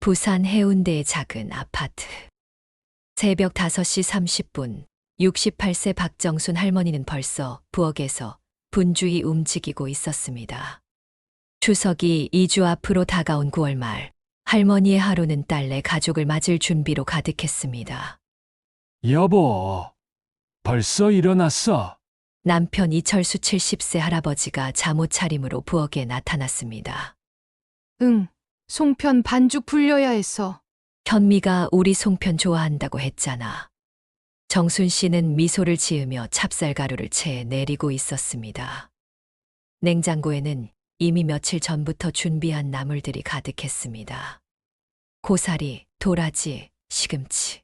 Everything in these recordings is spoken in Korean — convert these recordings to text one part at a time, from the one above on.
부산 해운대의 작은 아파트. 새벽 5시 30분, 68세 박정순 할머니는 벌써 부엌에서 분주히 움직이고 있었습니다. 추석이 2주 앞으로 다가온 9월 말, 할머니의 하루는 딸내 가족을 맞을 준비로 가득했습니다. 여보, 벌써 일어났어? 남편 이철수 70세 할아버지가 잠옷 차림으로 부엌에 나타났습니다. 응, 송편 반죽 불려야 했어. 현미가 우리 송편 좋아한다고 했잖아. 정순 씨는 미소를 지으며 찹쌀가루를 채 내리고 있었습니다. 냉장고에는 이미 며칠 전부터 준비한 나물들이 가득했습니다. 고사리, 도라지, 시금치.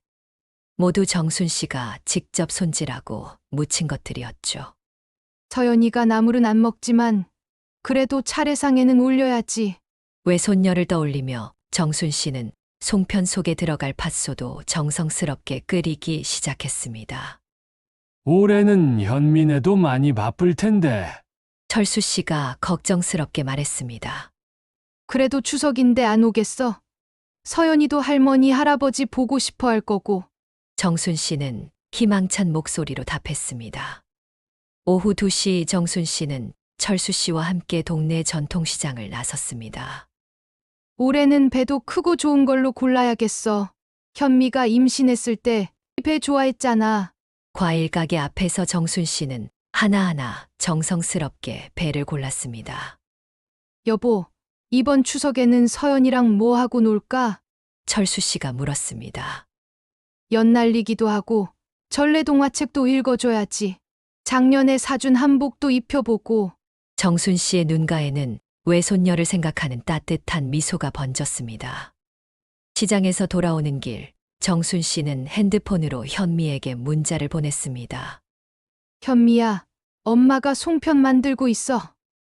모두 정순 씨가 직접 손질하고 무친 것들이었죠. 서연이가 나물은 안 먹지만 그래도 차례상에는 올려야지. 외손녀를 떠올리며 정순 씨는 송편 속에 들어갈 팥소도 정성스럽게 끓이기 시작했습니다. 올해는 현민애도 많이 바쁠 텐데. 철수 씨가 걱정스럽게 말했습니다. 그래도 추석인데 안 오겠어? 서연이도 할머니, 할아버지 보고 싶어 할 거고. 정순 씨는 희망찬 목소리로 답했습니다. 오후 2시 정순 씨는 철수 씨와 함께 동네 전통시장을 나섰습니다. 올해는 배도 크고 좋은 걸로 골라야겠어. 현미가 임신했을 때 배 좋아했잖아. 과일 가게 앞에서 정순 씨는 하나하나 정성스럽게 배를 골랐습니다. 여보, 이번 추석에는 서연이랑 뭐 하고 놀까? 철수 씨가 물었습니다. 연 날리기도 하고 전래동화책도 읽어줘야지. 작년에 사준 한복도 입혀보고. 정순 씨의 눈가에는 외손녀를 생각하는 따뜻한 미소가 번졌습니다. 시장에서 돌아오는 길, 정순 씨는 핸드폰으로 현미에게 문자를 보냈습니다. 현미야, 엄마가 송편 만들고 있어.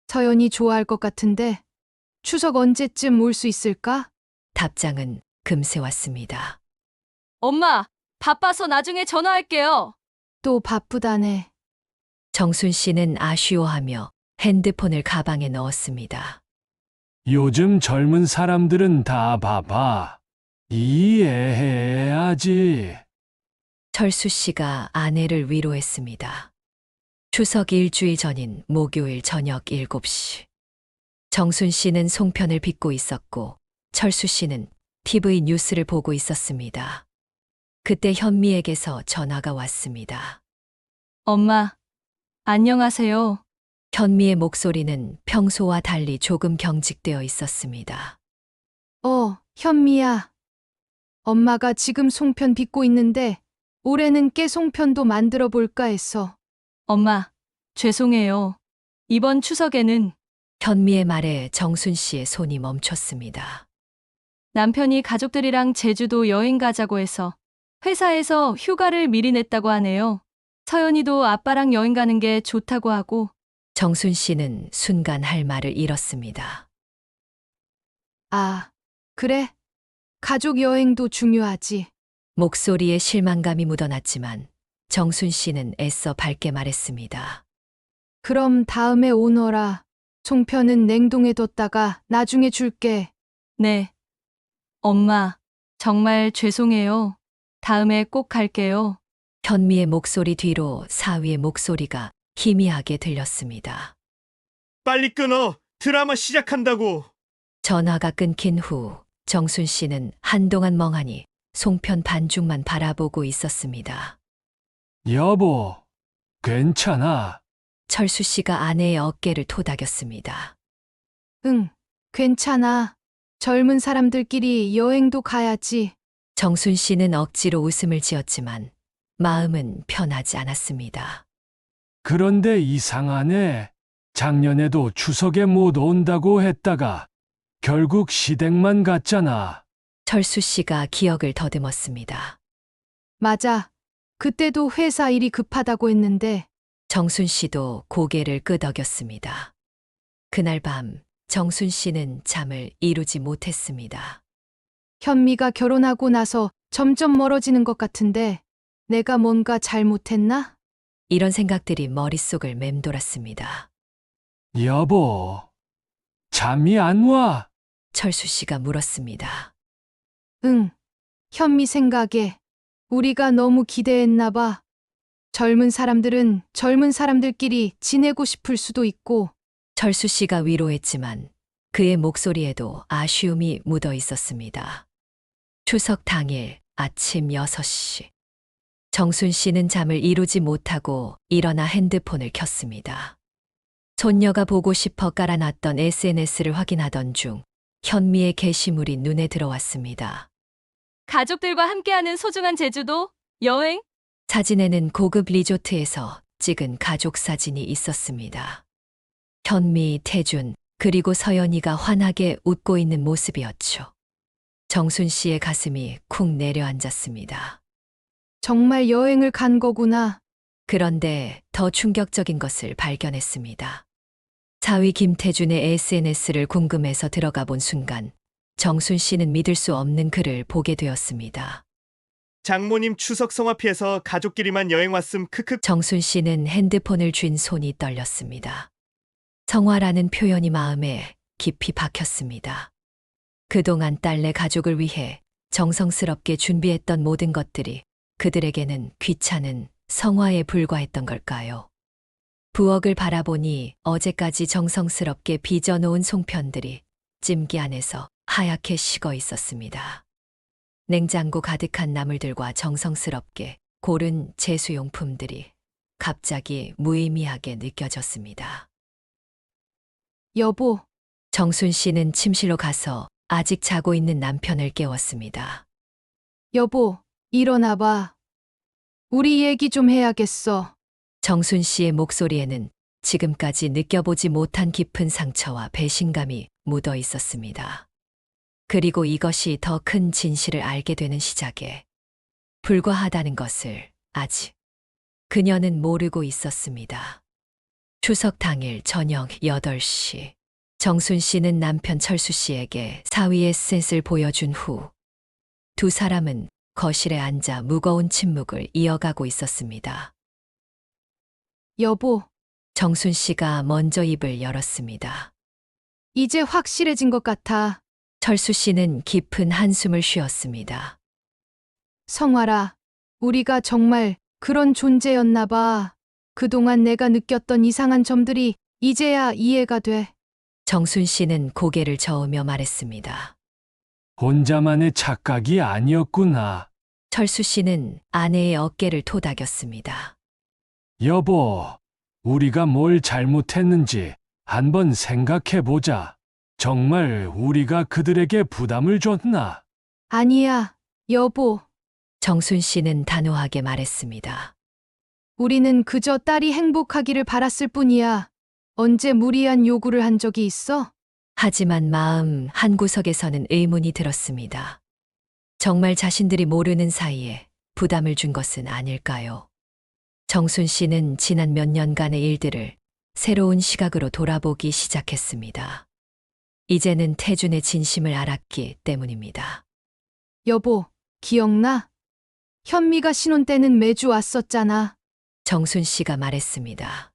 서연이 좋아할 것 같은데 추석 언제쯤 올 수 있을까? 답장은 금세 왔습니다. 엄마, 바빠서 나중에 전화할게요. 또 바쁘다네. 정순 씨는 아쉬워하며 핸드폰을 가방에 넣었습니다. 요즘 젊은 사람들은 다 바빠. 이해해야지. 철수 씨가 아내를 위로했습니다. 추석 일주일 전인 목요일 저녁 7시. 정순 씨는 송편을 빚고 있었고 철수 씨는 TV 뉴스를 보고 있었습니다. 그때 현미에게서 전화가 왔습니다. 엄마, 안녕하세요. 현미의 목소리는 평소와 달리 조금 경직되어 있었습니다. 현미야. 엄마가 지금 송편 빚고 있는데 올해는 깨송편도 만들어 볼까 했어. 엄마, 죄송해요. 이번 추석에는 현미의 말에 정순 씨의 손이 멈췄습니다. 남편이 가족들이랑 제주도 여행 가자고 해서 회사에서 휴가를 미리 냈다고 하네요. 서연이도 아빠랑 여행 가는 게 좋다고 하고. 정순 씨는 순간 할 말을 잃었습니다. 아, 그래. 가족 여행도 중요하지. 목소리에 실망감이 묻어났지만 정순 씨는 애써 밝게 말했습니다. 그럼 다음에 오너라. 송편은 냉동해 뒀다가 나중에 줄게. 네. 엄마, 정말 죄송해요. 다음에 꼭 갈게요. 현미의 목소리 뒤로 사위의 목소리가 희미하게 들렸습니다. 빨리 끊어. 드라마 시작한다고. 전화가 끊긴 후 정순 씨는 한동안 멍하니 송편 반죽만 바라보고 있었습니다. 여보, 괜찮아. 철수 씨가 아내의 어깨를 토닥였습니다. 응, 괜찮아. 젊은 사람들끼리 여행도 가야지. 정순 씨는 억지로 웃음을 지었지만 마음은 편하지 않았습니다. 그런데 이상하네. 작년에도 추석에 못 온다고 했다가 결국 시댁만 갔잖아. 철수 씨가 기억을 더듬었습니다. 맞아. 그때도 회사 일이 급하다고 했는데 정순 씨도 고개를 끄덕였습니다. 그날 밤 정순 씨는 잠을 이루지 못했습니다. 현미가 결혼하고 나서 점점 멀어지는 것 같은데 내가 뭔가 잘못했나? 이런 생각들이 머릿속을 맴돌았습니다. 여보, 잠이 안 와? 철수 씨가 물었습니다. 응. 현미 생각에 우리가 너무 기대했나 봐. 젊은 사람들은 젊은 사람들끼리 지내고 싶을 수도 있고, 철수 씨가 위로했지만 그의 목소리에도 아쉬움이 묻어 있었습니다. 추석 당일 아침 6시. 정순 씨는 잠을 이루지 못하고 일어나 핸드폰을 켰습니다. 손녀가 보고 싶어 깔아놨던 SNS를 확인하던 중 현미의 게시물이 눈에 들어왔습니다. 가족들과 함께하는 소중한 제주도 여행? 사진에는 고급 리조트에서 찍은 가족 사진이 있었습니다. 현미, 태준, 그리고 서연이가 환하게 웃고 있는 모습이었죠. 정순 씨의 가슴이 쿵 내려앉았습니다. 정말 여행을 간 거구나. 그런데 더 충격적인 것을 발견했습니다. 사위 김태준의 SNS를 궁금해서 들어가 본 순간 정순 씨는 믿을 수 없는 글을 보게 되었습니다. 장모님 추석 성화피해서 가족끼리만 여행 왔음 크크. 정순 씨는 핸드폰을 쥔 손이 떨렸습니다. 성화라는 표현이 마음에 깊이 박혔습니다. 그동안 딸네 가족을 위해 정성스럽게 준비했던 모든 것들이 그들에게는 귀찮은 성화에 불과했던 걸까요? 부엌을 바라보니 어제까지 정성스럽게 빚어놓은 송편들이 찜기 안에서 하얗게 식어 있었습니다. 냉장고 가득한 나물들과 정성스럽게 고른 제수용품들이 갑자기 무의미하게 느껴졌습니다. 여보, 정순 씨는 침실로 가서 아직 자고 있는 남편을 깨웠습니다. 여보, 일어나 봐. 우리 얘기 좀 해야겠어. 정순 씨의 목소리에는 지금까지 느껴보지 못한 깊은 상처와 배신감이 묻어 있었습니다. 그리고 이것이 더 큰 진실을 알게 되는 시작에 불과하다는 것을 아직 그녀는 모르고 있었습니다. 추석 당일 저녁 8시, 정순 씨는 남편 철수 씨에게 사위의 셋을 보여준 후 두 사람은 거실에 앉아 무거운 침묵을 이어가고 있었습니다. 여보, 정순 씨가 먼저 입을 열었습니다. 이제 확실해진 것 같아. 철수 씨는 깊은 한숨을 쉬었습니다. 성화라, 우리가 정말 그런 존재였나 봐. 그동안 내가 느꼈던 이상한 점들이 이제야 이해가 돼. 정순 씨는 고개를 저으며 말했습니다. 혼자만의 착각이 아니었구나. 철수 씨는 아내의 어깨를 토닥였습니다. 여보, 우리가 뭘 잘못했는지 한번 생각해 보자. 정말 우리가 그들에게 부담을 줬나? 아니야, 여보. 정순 씨는 단호하게 말했습니다. 우리는 그저 딸이 행복하기를 바랐을 뿐이야. 언제 무리한 요구를 한 적이 있어? 하지만 마음 한구석에서는 의문이 들었습니다. 정말 자신들이 모르는 사이에 부담을 준 것은 아닐까요? 정순 씨는 지난 몇 년간의 일들을 새로운 시각으로 돌아보기 시작했습니다. 이제는 태준의 진심을 알았기 때문입니다. 여보, 기억나? 현미가 신혼 때는 매주 왔었잖아. 정순 씨가 말했습니다.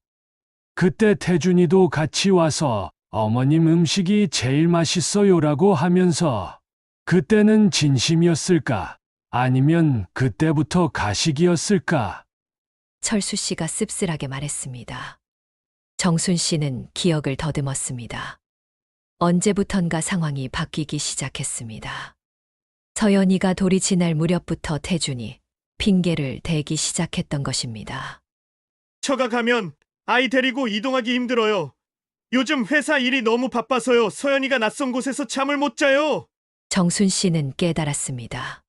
그때 태준이도 같이 와서 어머님 음식이 제일 맛있어요라고 하면서 그때는 진심이었을까? 아니면 그때부터 가식이었을까? 철수 씨가 씁쓸하게 말했습니다. 정순 씨는 기억을 더듬었습니다. 언제부턴가 상황이 바뀌기 시작했습니다. 서연이가 돌이 지날 무렵부터 태준이 핑계를 대기 시작했던 것입니다. 처가 가면 아이 데리고 이동하기 힘들어요. 요즘 회사 일이 너무 바빠서요. 서연이가 낯선 곳에서 잠을 못 자요. 정순 씨는 깨달았습니다.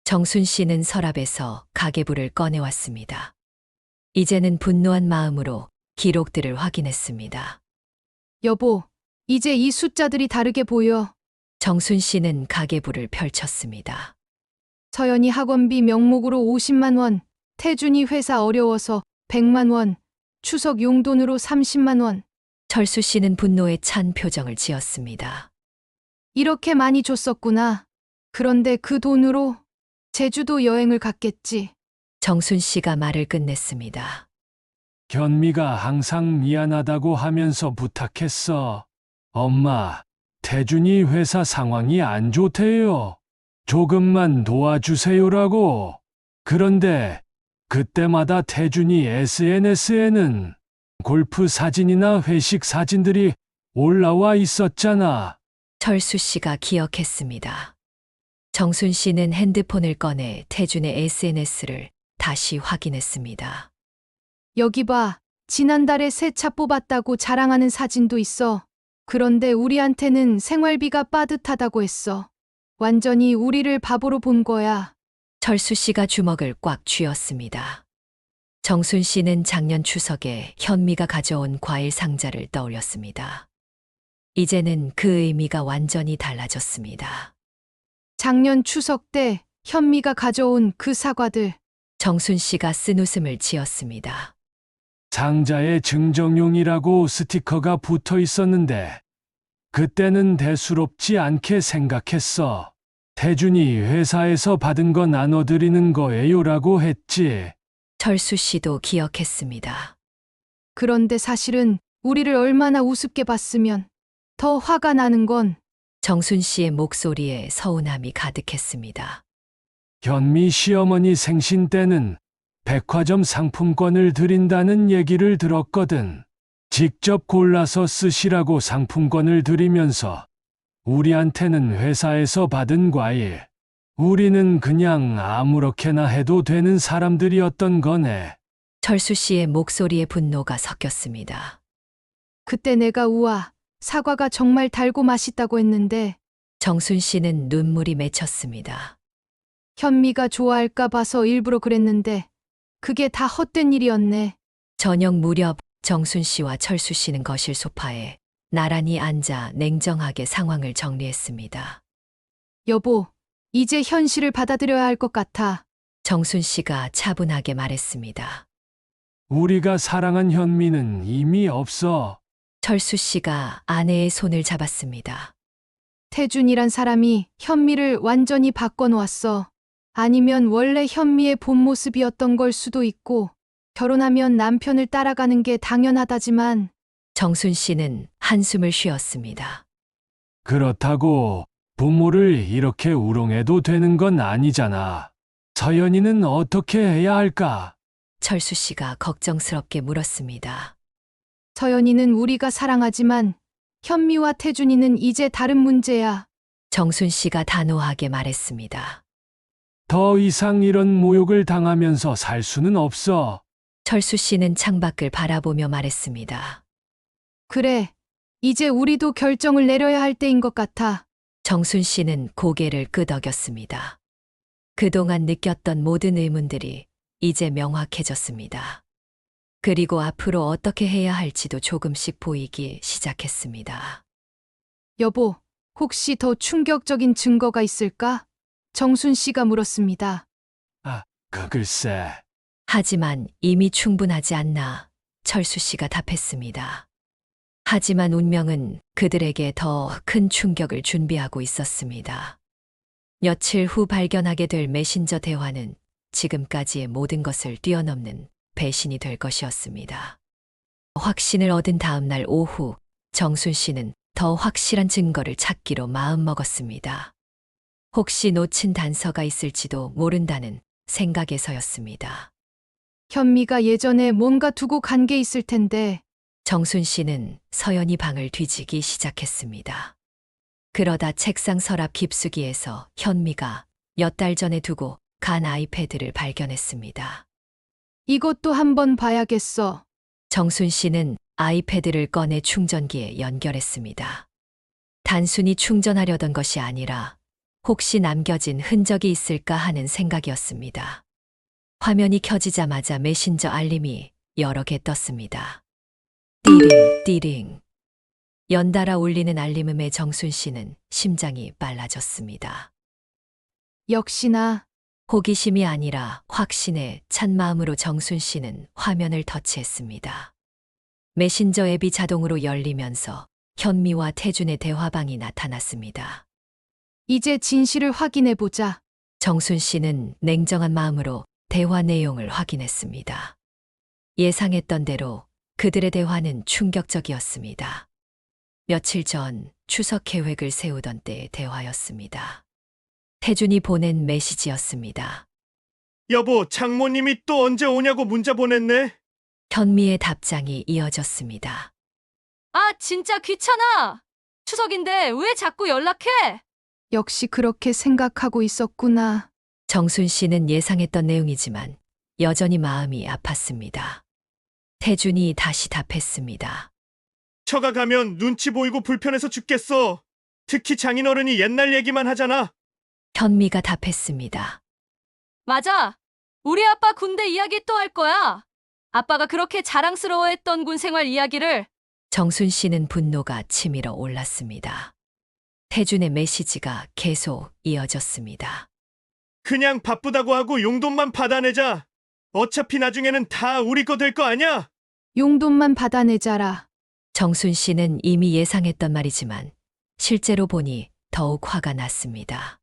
정순 씨는 서랍에서 가계부를 꺼내왔습니다. 이제는 분노한 마음으로 기록들을 확인했습니다. 여보, 이제 이 숫자들이 다르게 보여. 정순 씨는 가계부를 펼쳤습니다. 서연이 학원비 명목으로 50만 원, 태준이 회사 어려워서 100만 원, 추석 용돈으로 30만 원. 철수 씨는 분노에 찬 표정을 지었습니다. 이렇게 많이 줬었구나. 그런데 그 돈으로 제주도 여행을 갔겠지. 정순 씨가 말을 끝냈습니다. 현미가 항상 미안하다고 하면서 부탁했어. 엄마, 태준이 회사 상황이 안 좋대요. 조금만 도와주세요라고. 그런데 그때마다 태준이 SNS에는 골프 사진이나 회식 사진들이 올라와 있었잖아. 철수 씨가 기억했습니다. 정순 씨는 핸드폰을 꺼내 태준의 SNS를 다시 확인했습니다. 여기 봐. 지난달에 새 차 뽑았다고 자랑하는 사진도 있어. 그런데 우리한테는 생활비가 빠듯하다고 했어. 완전히 우리를 바보로 본 거야. 철수 씨가 주먹을 꽉 쥐었습니다. 정순 씨는 작년 추석에 현미가 가져온 과일 상자를 떠올렸습니다. 이제는 그 의미가 완전히 달라졌습니다. 작년 추석 때 현미가 가져온 그 사과들. 정순 씨가 쓴 웃음을 지었습니다. 상자에 증정용이라고 스티커가 붙어 있었는데 그때는 대수롭지 않게 생각했어. 태준이 회사에서 받은 거 나눠드리는 거예요라고 했지. 철수 씨도 기억했습니다. 그런데 사실은 우리를 얼마나 우습게 봤으면 더 화가 나는 건 정순 씨의 목소리에 서운함이 가득했습니다. 현미 시어머니 생신 때는 백화점 상품권을 드린다는 얘기를 들었거든. 직접 골라서 쓰시라고 상품권을 드리면서 우리한테는 회사에서 받은 과일, 우리는 그냥 아무렇게나 해도 되는 사람들이었던 거네. 철수 씨의 목소리에 분노가 섞였습니다. 그때 내가 우와, 사과가 정말 달고 맛있다고 했는데 정순 씨는 눈물이 맺혔습니다. 현미가 좋아할까 봐서 일부러 그랬는데 그게 다 헛된 일이었네. 저녁 무렵 정순 씨와 철수 씨는 거실 소파에 나란히 앉아 냉정하게 상황을 정리했습니다. 여보, 이제 현실을 받아들여야 할 것 같아. 정순 씨가 차분하게 말했습니다. 우리가 사랑한 현미는 이미 없어. 철수 씨가 아내의 손을 잡았습니다. 태준이란 사람이 현미를 완전히 바꿔놓았어. 아니면 원래 현미의 본 모습이었던 걸 수도 있고, 결혼하면 남편을 따라가는 게 당연하다지만, 정순 씨는 한숨을 쉬었습니다. 그렇다고 부모를 이렇게 우롱해도 되는 건 아니잖아. 서연이는 어떻게 해야 할까? 철수 씨가 걱정스럽게 물었습니다. 서연이는 우리가 사랑하지만, 현미와 태준이는 이제 다른 문제야. 정순 씨가 단호하게 말했습니다. 더 이상 이런 모욕을 당하면서 살 수는 없어. 철수 씨는 창밖을 바라보며 말했습니다. 그래, 이제 우리도 결정을 내려야 할 때인 것 같아. 정순 씨는 고개를 끄덕였습니다. 그동안 느꼈던 모든 의문들이 이제 명확해졌습니다. 그리고 앞으로 어떻게 해야 할지도 조금씩 보이기 시작했습니다. 여보, 혹시 더 충격적인 증거가 있을까? 정순 씨가 물었습니다. 글쎄. 하지만 이미 충분하지 않나 철수 씨가 답했습니다. 하지만 운명은 그들에게 더 큰 충격을 준비하고 있었습니다. 며칠 후 발견하게 될 메신저 대화는 지금까지의 모든 것을 뛰어넘는 배신이 될 것이었습니다. 확신을 얻은 다음 날 오후, 정순 씨는 더 확실한 증거를 찾기로 마음먹었습니다. 혹시 놓친 단서가 있을지도 모른다는 생각에서였습니다. 현미가 예전에 뭔가 두고 간 게 있을 텐데, 정순 씨는 서연이 방을 뒤지기 시작했습니다. 그러다 책상 서랍 깊숙이에서 현미가 몇 달 전에 두고 간 아이패드를 발견했습니다. 이것도 한번 봐야겠어. 정순 씨는 아이패드를 꺼내 충전기에 연결했습니다. 단순히 충전하려던 것이 아니라 혹시 남겨진 흔적이 있을까 하는 생각이었습니다. 화면이 켜지자마자 메신저 알림이 여러 개 떴습니다. 띠링, 띠링. 연달아 울리는 알림음에 정순 씨는 심장이 빨라졌습니다. 역시나 호기심이 아니라 확신에 찬 마음으로 정순 씨는 화면을 터치했습니다. 메신저 앱이 자동으로 열리면서 현미와 태준의 대화방이 나타났습니다. 이제 진실을 확인해 보자. 정순 씨는 냉정한 마음으로 대화 내용을 확인했습니다. 예상했던 대로 그들의 대화는 충격적이었습니다. 며칠 전 추석 계획을 세우던 때의 대화였습니다. 태준이 보낸 메시지였습니다. 여보, 장모님이 또 언제 오냐고 문자 보냈네. 현미의 답장이 이어졌습니다. 아, 진짜 귀찮아. 추석인데 왜 자꾸 연락해? 역시 그렇게 생각하고 있었구나. 정순 씨는 예상했던 내용이지만 여전히 마음이 아팠습니다. 태준이 다시 답했습니다. 처가 가면 눈치 보이고 불편해서 죽겠어. 특히 장인어른이 옛날 얘기만 하잖아. 현미가 답했습니다. 맞아. 우리 아빠 군대 이야기 또 할 거야. 아빠가 그렇게 자랑스러워했던 군 생활 이야기를. 정순 씨는 분노가 치밀어 올랐습니다. 태준의 메시지가 계속 이어졌습니다. 그냥 바쁘다고 하고 용돈만 받아내자. 어차피 나중에는 다 우리 거 될 거 아냐? 용돈만 받아내자라. 정순 씨는 이미 예상했던 말이지만 실제로 보니 더욱 화가 났습니다.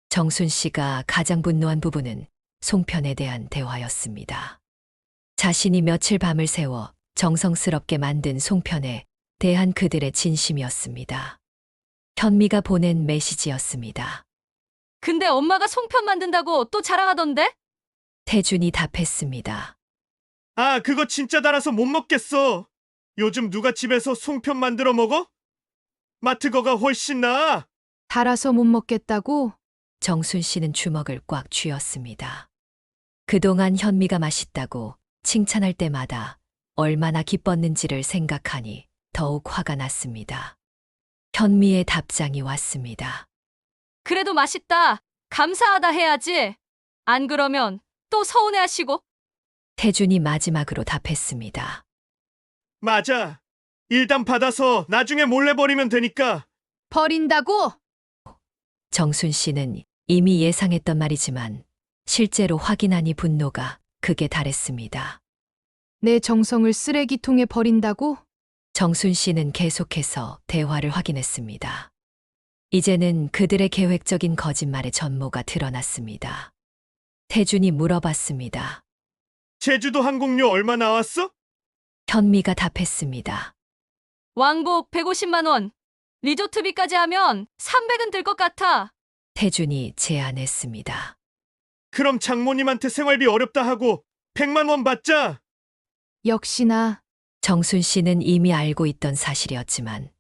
정순 씨가 가장 분노한 부분은 송편에 대한 대화였습니다. 자신이 며칠 밤을 새워 정성스럽게 만든 송편에 대한 그들의 진심이었습니다. 현미가 보낸 메시지였습니다. 근데 엄마가 송편 만든다고 또 자랑하던데? 태준이 답했습니다. 아, 그거 진짜 달아서 못 먹겠어. 요즘 누가 집에서 송편 만들어 먹어? 마트 거가 훨씬 나아. 달아서 못 먹겠다고? 정순 씨는 주먹을 꽉 쥐었습니다. 그동안 현미가 맛있다고 칭찬할 때마다 얼마나 기뻤는지를 생각하니 더욱 화가 났습니다. 현미의 답장이 왔습니다. 그래도 맛있다. 감사하다 해야지. 안 그러면 또 서운해하시고. 태준이 마지막으로 답했습니다. 맞아. 일단 받아서 나중에 몰래 버리면 되니까. 버린다고? 정순 씨는 이미 예상했던 말이지만 실제로 확인하니 분노가 극에 달했습니다. 내 정성을 쓰레기통에 버린다고? 정순 씨는 계속해서 대화를 확인했습니다. 이제는 그들의 계획적인 거짓말의 전모가 드러났습니다. 태준이 물어봤습니다. 제주도 항공료 얼마 나왔어? 현미가 답했습니다. 왕복 150만 원. 리조트비까지 하면 300은 들 것 같아. 태준이 제안했습니다. 그럼 장모님한테 생활비 어렵다 하고 100만 원 받자. 역시나 정순 씨는 이미 알고 있던 사실이었지만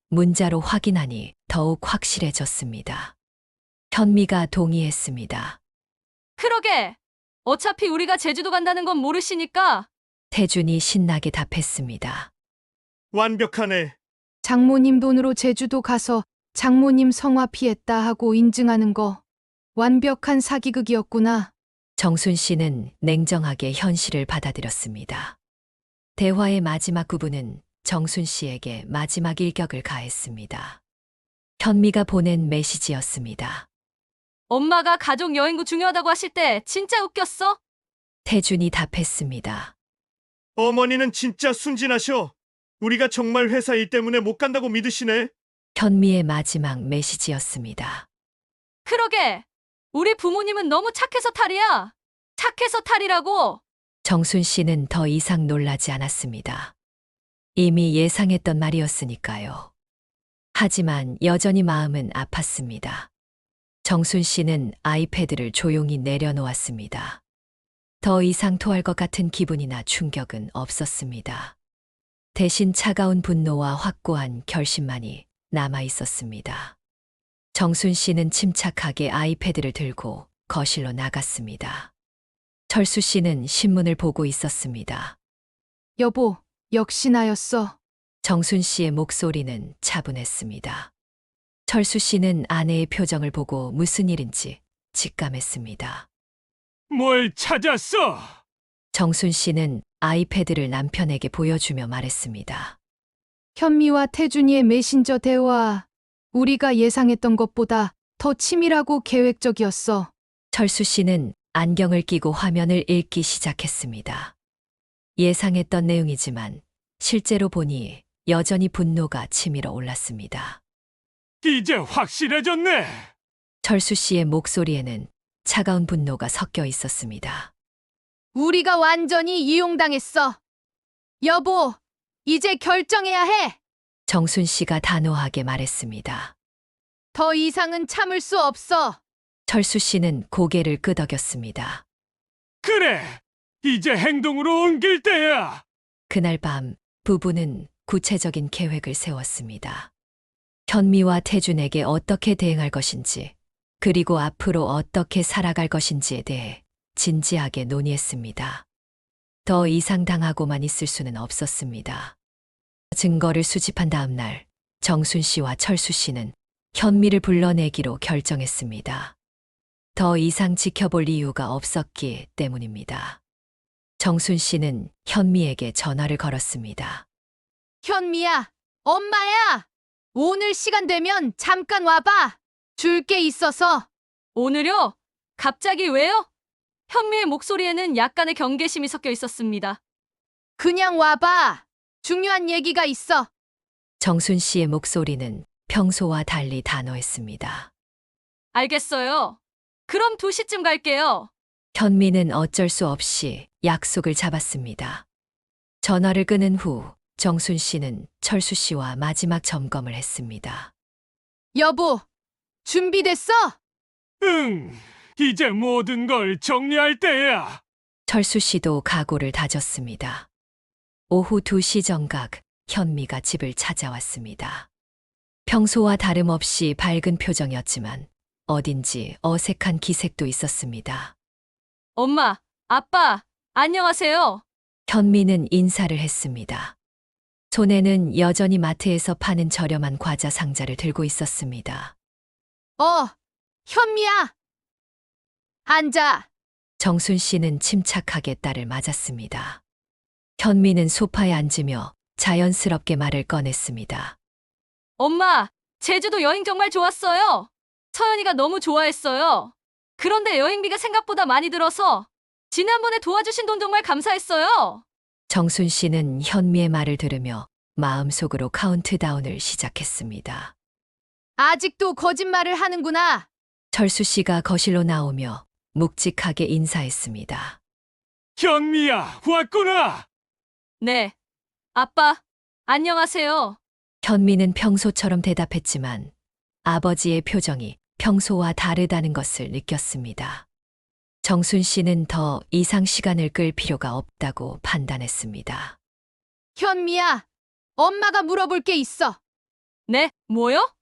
문자로 확인하니 더욱 확실해졌습니다. 현미가 동의했습니다. 그러게. 어차피 우리가 제주도 간다는 건 모르시니까. 태준이 신나게 답했습니다. 완벽하네. 장모님 돈으로 제주도 가서 장모님 성화 피했다 하고 인증하는 거. 완벽한 사기극이었구나. 정순 씨는 냉정하게 현실을 받아들였습니다. 대화의 마지막 부분은 정순 씨에게 마지막 일격을 가했습니다. 현미가 보낸 메시지였습니다. 엄마가 가족 여행구 중요하다고 하실 때 진짜 웃겼어. 태준이 답했습니다. 어머니는 진짜 순진하셔. 우리가 정말 회사 일 때문에 못 간다고 믿으시네. 현미의 마지막 메시지였습니다. 그러게. 우리 부모님은 너무 착해서 탈이야. 착해서 탈이라고. 정순 씨는 더 이상 놀라지 않았습니다. 이미 예상했던 말이었으니까요. 하지만 여전히 마음은 아팠습니다. 정순 씨는 아이패드를 조용히 내려놓았습니다. 더 이상 토할 것 같은 기분이나 충격은 없었습니다. 대신 차가운 분노와 확고한 결심만이 남아 있었습니다. 정순 씨는 침착하게 아이패드를 들고 거실로 나갔습니다. 철수 씨는 신문을 보고 있었습니다. 여보, 역시 나였어. 정순 씨의 목소리는 차분했습니다. 철수 씨는 아내의 표정을 보고 무슨 일인지 직감했습니다. 뭘 찾았어? 정순 씨는 아이패드를 남편에게 보여주며 말했습니다. 현미와 태준이의 메신저 대화. 우리가 예상했던 것보다 더 치밀하고 계획적이었어. 철수 씨는 안경을 끼고 화면을 읽기 시작했습니다. 예상했던 내용이지만 실제로 보니 여전히 분노가 치밀어 올랐습니다. 이제 확실해졌네. 철수 씨의 목소리에는 차가운 분노가 섞여 있었습니다. 우리가 완전히 이용당했어. 여보, 이제 결정해야 해. 정순 씨가 단호하게 말했습니다. 더 이상은 참을 수 없어. 철수 씨는 고개를 끄덕였습니다. 그래, 이제 행동으로 옮길 때야. 그날 밤 부부는 구체적인 계획을 세웠습니다. 현미와 태준에게 어떻게 대응할 것인지, 그리고 앞으로 어떻게 살아갈 것인지에 대해 진지하게 논의했습니다. 더 이상 당하고만 있을 수는 없었습니다. 증거를 수집한 다음 날, 정순 씨와 철수 씨는 현미를 불러내기로 결정했습니다. 더 이상 지켜볼 이유가 없었기 때문입니다. 정순 씨는 현미에게 전화를 걸었습니다. 현미야, 엄마야! 오늘 시간 되면 잠깐 와봐. 줄 게 있어서. 오늘요? 갑자기 왜요? 현미의 목소리에는 약간의 경계심이 섞여 있었습니다. 그냥 와봐. 중요한 얘기가 있어. 정순 씨의 목소리는 평소와 달리 단호했습니다. 알겠어요. 그럼 2시쯤 갈게요. 현미는 어쩔 수 없이 약속을 잡았습니다. 전화를 끊은 후 정순 씨는 철수 씨와 마지막 점검을 했습니다. 여보, 준비됐어? 응, 이제 모든 걸 정리할 때야. 철수 씨도 각오를 다졌습니다. 오후 2시 정각 현미가 집을 찾아왔습니다. 평소와 다름없이 밝은 표정이었지만 어딘지 어색한 기색도 있었습니다. 엄마, 아빠, 안녕하세요. 현미는 인사를 했습니다. 손에는 여전히 마트에서 파는 저렴한 과자 상자를 들고 있었습니다. 현미야. 앉아. 정순 씨는 침착하게 딸을 맞았습니다. 현미는 소파에 앉으며 자연스럽게 말을 꺼냈습니다. 엄마, 제주도 여행 정말 좋았어요. 서연이가 너무 좋아했어요. 그런데 여행비가 생각보다 많이 들어서 지난번에 도와주신 돈 정말 감사했어요. 정순 씨는 현미의 말을 들으며 마음속으로 카운트다운을 시작했습니다. 아직도 거짓말을 하는구나. 철수 씨가 거실로 나오며 묵직하게 인사했습니다. 현미야, 왔구나. 네. 아빠, 안녕하세요. 현미는 평소처럼 대답했지만 아버지의 표정이 평소와 다르다는 것을 느꼈습니다. 정순 씨는 더 이상 시간을 끌 필요가 없다고 판단했습니다. 현미야, 엄마가 물어볼 게 있어. 네, 뭐요?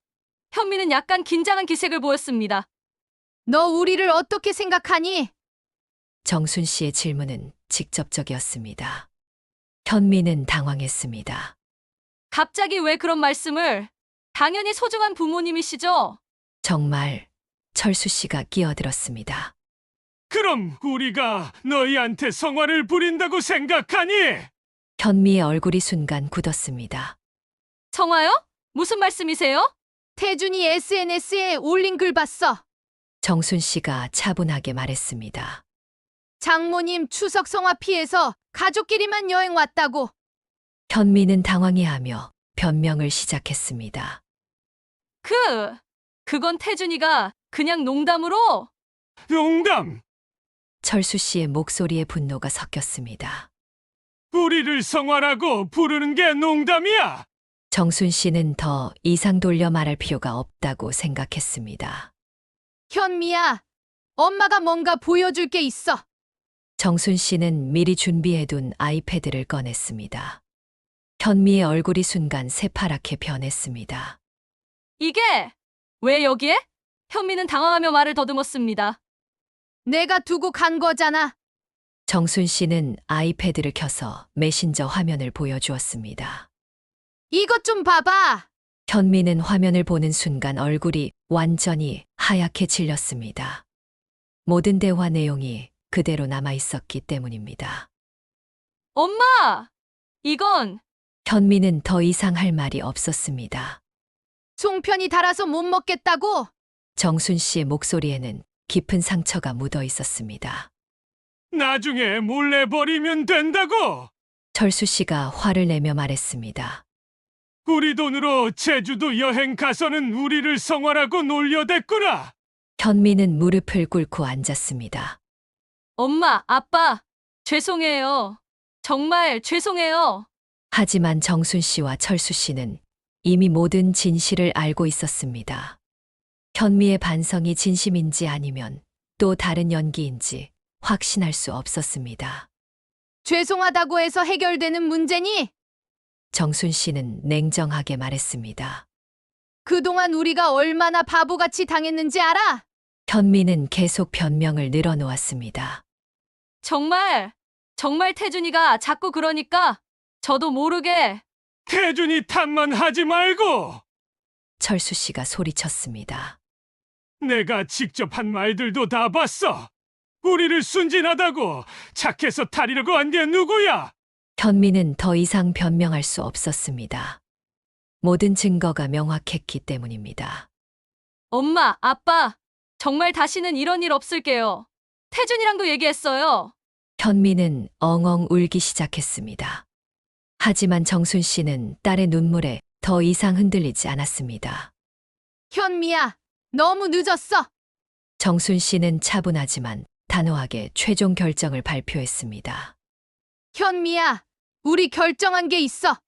현미는 약간 긴장한 기색을 보였습니다. 너 우리를 어떻게 생각하니? 정순 씨의 질문은 직접적이었습니다. 현미는 당황했습니다. 갑자기 왜 그런 말씀을? 당연히 소중한 부모님이시죠? 정말 철수 씨가 끼어들었습니다. 그럼 우리가 너희한테 성화를 부린다고 생각하니? 현미의 얼굴이 순간 굳었습니다. 성화요? 무슨 말씀이세요? 태준이 SNS에 올린 글 봤어. 정순 씨가 차분하게 말했습니다. 장모님 추석 성화 피해서 가족끼리만 여행 왔다고. 현미는 당황해하며 변명을 시작했습니다. 그건 태준이가 그냥 농담으로? 농담! 철수 씨의 목소리에 분노가 섞였습니다. 우리를 성화라고 부르는 게 농담이야? 정순 씨는 더 이상 돌려 말할 필요가 없다고 생각했습니다. 현미야, 엄마가 뭔가 보여줄 게 있어. 정순 씨는 미리 준비해둔 아이패드를 꺼냈습니다. 현미의 얼굴이 순간 새파랗게 변했습니다. 이게 왜 여기에? 현미는 당황하며 말을 더듬었습니다. 내가 두고 간 거잖아. 정순 씨는 아이패드를 켜서 메신저 화면을 보여주었습니다. 이것 좀 봐봐. 현미는 화면을 보는 순간 얼굴이 완전히 하얗게 질렸습니다. 모든 대화 내용이 그대로 남아 있었기 때문입니다. 엄마! 이건 현미는 더 이상 할 말이 없었습니다. 송편이 달아서 못 먹겠다고? 정순 씨의 목소리에는 깊은 상처가 묻어 있었습니다. 나중에 몰래 버리면 된다고! 철수 씨가 화를 내며 말했습니다. 우리 돈으로 제주도 여행 가서는 우리를 성화라고 놀려댔구나! 현미는 무릎을 꿇고 앉았습니다. 엄마, 아빠, 죄송해요. 정말 죄송해요. 현미의 반성이 진심인지 아니면 또 다른 연기인지 확신할 수 없었습니다. 죄송하다고 해서 해결되는 문제니? 정순 씨는 냉정하게 말했습니다. 그동안 우리가 얼마나 바보같이 당했는지 알아? 현미는 계속 변명을 늘어놓았습니다. 정말 태준이가 자꾸 그러니까 저도 모르게 태준이 탓만 하지 말고 철수 씨가 소리쳤습니다. 내가 직접 한 말들도 다 봤어. 우리를 순진하다고 착해서 탈이라고 한 게 누구야? 현미는 더 이상 변명할 수 없었습니다. 모든 증거가 명확했기 때문입니다. 엄마, 아빠, 정말 다시는 이런 일 없을게요. 태준이랑도 얘기했어요. 현미는 엉엉 울기 시작했습니다. 하지만 정순 씨는 딸의 눈물에 더 이상 흔들리지 않았습니다. 현미야, 너무 늦었어. 정순 씨는 차분하지만 단호하게 최종 결정을 발표했습니다. 현미야, 우리 결정한 게 있어.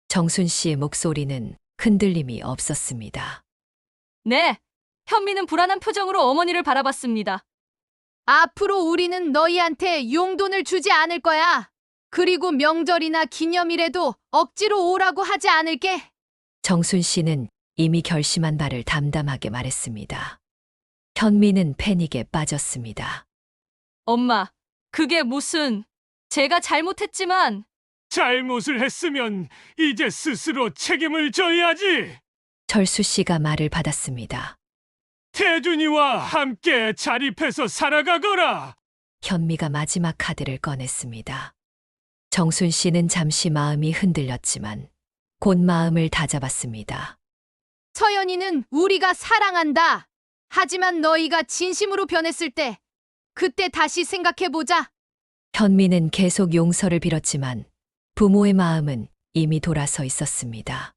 정순 씨의 목소리는 흔들림이 없었습니다. 네, 현미는 불안한 표정으로 어머니를 바라봤습니다. 앞으로 우리는 너희한테 용돈을 주지 않을 거야. 그리고 명절이나 기념일에도 억지로 오라고 하지 않을게. 정순 씨는 이미 결심한 바를 담담하게 말했습니다. 현미는 패닉에 빠졌습니다. 엄마, 그게 무슨... 제가 잘못했지만 잘못을 했으면 이제 스스로 책임을 져야지. 철수 씨가 말을 받았습니다. 태준이와 함께 자립해서 살아가거라. 현미가 마지막 카드를 꺼냈습니다. 정순 씨는 잠시 마음이 흔들렸지만 곧 마음을 다잡았습니다. 서연이는 우리가 사랑한다. 하지만 너희가 진심으로 변했을 때, 그때 다시 생각해보자. 현미는 계속 용서를 빌었지만 부모의 마음은 이미 돌아서 있었습니다.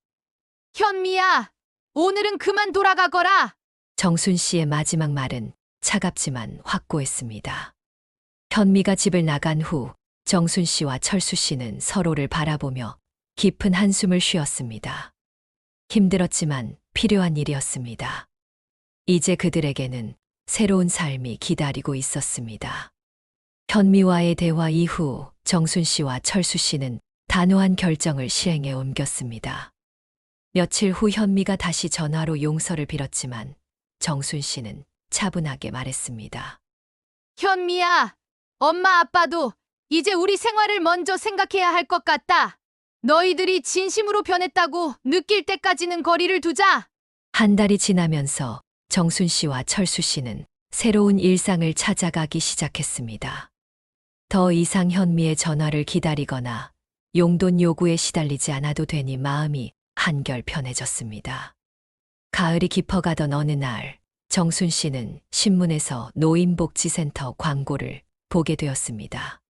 현미야, 오늘은 그만 돌아가거라. 정순 씨의 마지막 말은 차갑지만 확고했습니다. 현미가 집을 나간 후 정순 씨와 철수 씨는 서로를 바라보며 깊은 한숨을 쉬었습니다. 힘들었지만 필요한 일이었습니다. 이제 그들에게는 새로운 삶이 기다리고 있었습니다. 현미와의 대화 이후 정순 씨와 철수 씨는 단호한 결정을 실행에 옮겼습니다. 며칠 후 현미가 다시 전화로 용서를 빌었지만 정순 씨는 차분하게 말했습니다. 현미야, 엄마 아빠도 이제 우리 생활을 먼저 생각해야 할 것 같다. 너희들이 진심으로 변했다고 느낄 때까지는 거리를 두자. 한 달이 지나면서 정순 씨와 철수 씨는 새로운 일상을 찾아가기 시작했습니다. 더 이상 현미의 전화를 기다리거나 용돈 요구에 시달리지 않아도 되니 마음이 한결 편해졌습니다. 가을이 깊어가던 어느 날 정순 씨는 신문에서 노인복지센터 광고를 보게 되었습니다.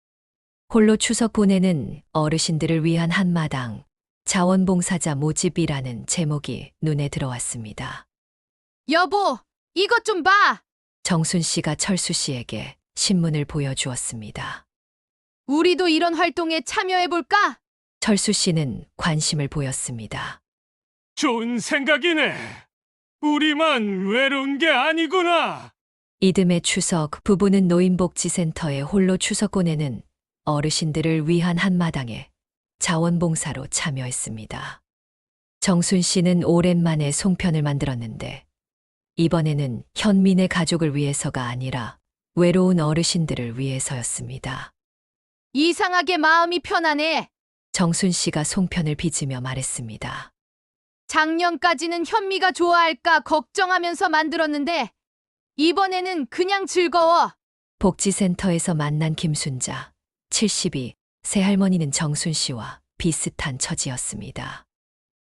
홀로 추석 보내는 어르신들을 위한 한마당, 자원봉사자 모집이라는 제목이 눈에 들어왔습니다. 여보, 이것 좀 봐. 정순 씨가 철수 씨에게 신문을 보여주었습니다. 우리도 이런 활동에 참여해볼까? 철수 씨는 관심을 보였습니다. 좋은 생각이네. 우리만 외로운 게 아니구나. 이듬해 추석 부부는 노인복지센터에 홀로 추석 보내는 어르신들을 위한 한마당에 자원봉사로 참여했습니다. 정순 씨는 오랜만에 송편을 만들었는데 이번에는 현민의 가족을 위해서가 아니라 외로운 어르신들을 위해서였습니다. 이상하게 마음이 편하네. 정순 씨가 송편을 빚으며 말했습니다. 작년까지는 현미가 좋아할까 걱정하면서 만들었는데 이번에는 그냥 즐거워. 복지센터에서 만난 김순자, 72, 새할머니는 정순 씨와 비슷한 처지였습니다.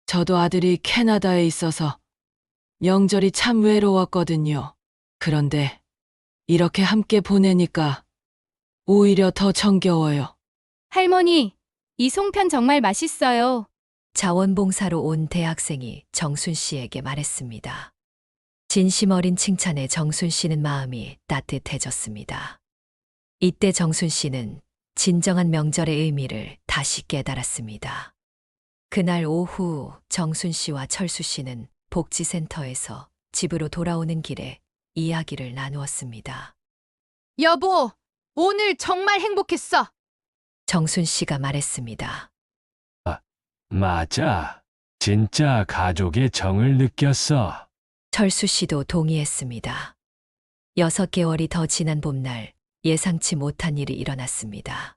저도 아들이 캐나다에 있어서 명절이 참 외로웠거든요. 그런데 이렇게 함께 보내니까 오히려 더 정겨워요. 할머니, 이 송편 정말 맛있어요. 자원봉사로 온 대학생이 정순 씨에게 말했습니다. 진심 어린 칭찬에 정순 씨는 마음이 따뜻해졌습니다. 이때 정순 씨는 진정한 명절의 의미를 다시 깨달았습니다. 그날 오후 정순 씨와 철수 씨는 복지센터에서 집으로 돌아오는 길에 이야기를 나누었습니다. 여보, 오늘 정말 행복했어. 정순 씨가 말했습니다. 맞아. 진짜 가족의 정을 느꼈어. 철수 씨도 동의했습니다. 6개월이 더 지난 봄날 예상치 못한 일이 일어났습니다.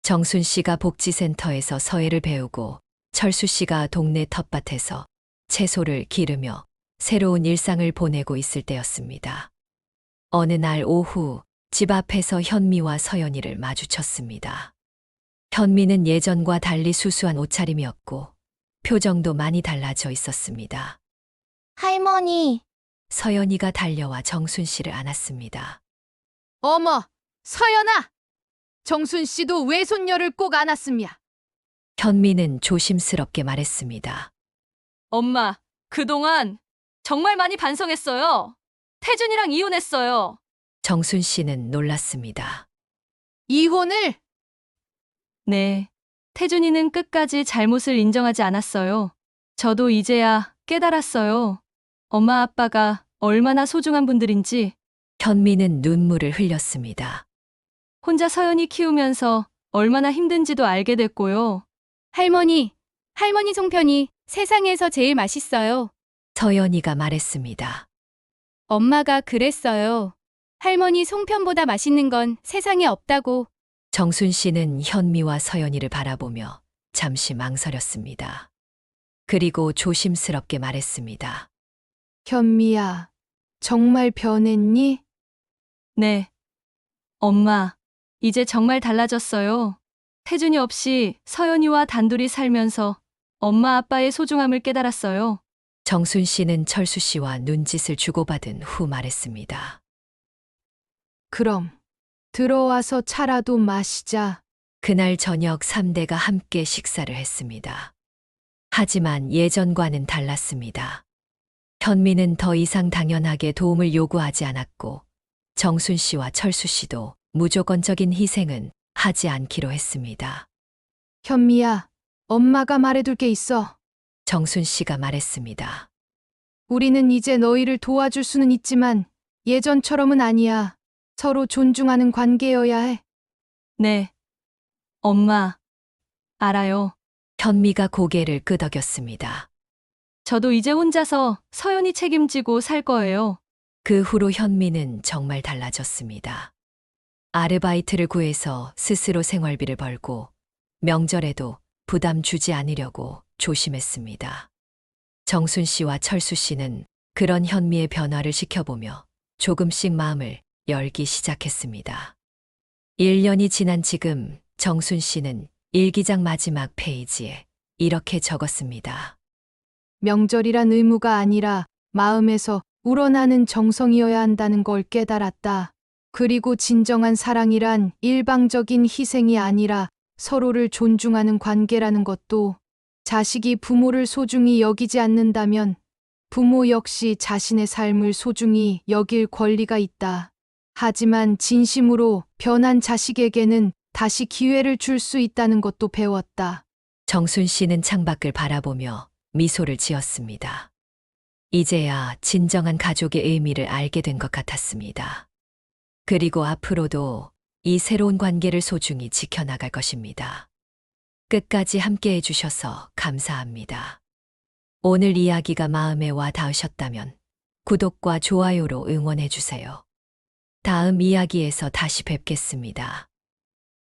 정순 씨가 복지센터에서 서예를 배우고 철수 씨가 동네 텃밭에서 채소를 기르며 새로운 일상을 보내고 있을 때였습니다. 어느 날 오후 집 앞에서 현미와 서연이를 마주쳤습니다. 현미는 예전과 달리 수수한 옷차림이었고 표정도 많이 달라져 있었습니다. 할머니, 서연이가 달려와 정순 씨를 안았습니다. 어머, 서연아! 정순 씨도 외손녀를 꼭 안았음야. 현미는 조심스럽게 말했습니다. 엄마, 그동안 정말 많이 반성했어요. 태준이랑 이혼했어요. 정순 씨는 놀랐습니다. 이혼을? 네. 태준이는 끝까지 잘못을 인정하지 않았어요. 저도 이제야 깨달았어요. 엄마 아빠가 얼마나 소중한 분들인지. 현미는 눈물을 흘렸습니다. 혼자 서연이 키우면서 얼마나 힘든지도 알게 됐고요. 할머니 송편이 세상에서 제일 맛있어요. 서연이가 말했습니다. 엄마가 그랬어요. 할머니 송편보다 맛있는 건 세상에 없다고. 정순 씨는 현미와 서연이를 바라보며 잠시 망설였습니다. 그리고 조심스럽게 말했습니다. 현미야, 정말 변했니? 네. 엄마, 이제 정말 달라졌어요. 태준이 없이 서연이와 단둘이 살면서 엄마 아빠의 소중함을 깨달았어요. 정순 씨는 철수 씨와 눈짓을 주고받은 후 말했습니다. 그럼 들어와서 차라도 마시자. 그날 저녁 3대가 함께 식사를 했습니다. 하지만 예전과는 달랐습니다. 현미는 더 이상 당연하게 도움을 요구하지 않았고 정순 씨와 철수 씨도 무조건적인 희생은 하지 않기로 했습니다. 현미야, 엄마가 말해둘 게 있어. 정순 씨가 말했습니다. 우리는 이제 너희를 도와줄 수는 있지만 예전처럼은 아니야. 서로 존중하는 관계여야 해. 네. 엄마, 알아요. 현미가 고개를 끄덕였습니다. 저도 이제 혼자서 서연이 책임지고 살 거예요. 그 후로 현미는 정말 달라졌습니다. 아르바이트를 구해서 스스로 생활비를 벌고 명절에도 부담 주지 않으려고 조심했습니다. 정순 씨와 철수 씨는 그런 현미의 변화를 지켜보며 조금씩 마음을 열기 시작했습니다. 1년이 지난 지금 정순 씨는 일기장 마지막 페이지에 이렇게 적었습니다. 명절이란 의무가 아니라 마음에서 우러나는 정성이어야 한다는 걸 깨달았다. 그리고 진정한 사랑이란 일방적인 희생이 아니라 서로를 존중하는 관계라는 것도. 자식이 부모를 소중히 여기지 않는다면 부모 역시 자신의 삶을 소중히 여길 권리가 있다. 하지만 진심으로 변한 자식에게는 다시 기회를 줄 수 있다는 것도 배웠다. 정순 씨는 창밖을 바라보며 미소를 지었습니다. 이제야 진정한 가족의 의미를 알게 된 것 같았습니다. 그리고 앞으로도 이 새로운 관계를 소중히 지켜나갈 것입니다. 끝까지 함께 해주셔서 감사합니다. 오늘 이야기가 마음에 와 닿으셨다면 구독과 좋아요로 응원해주세요. 다음 이야기에서 다시 뵙겠습니다.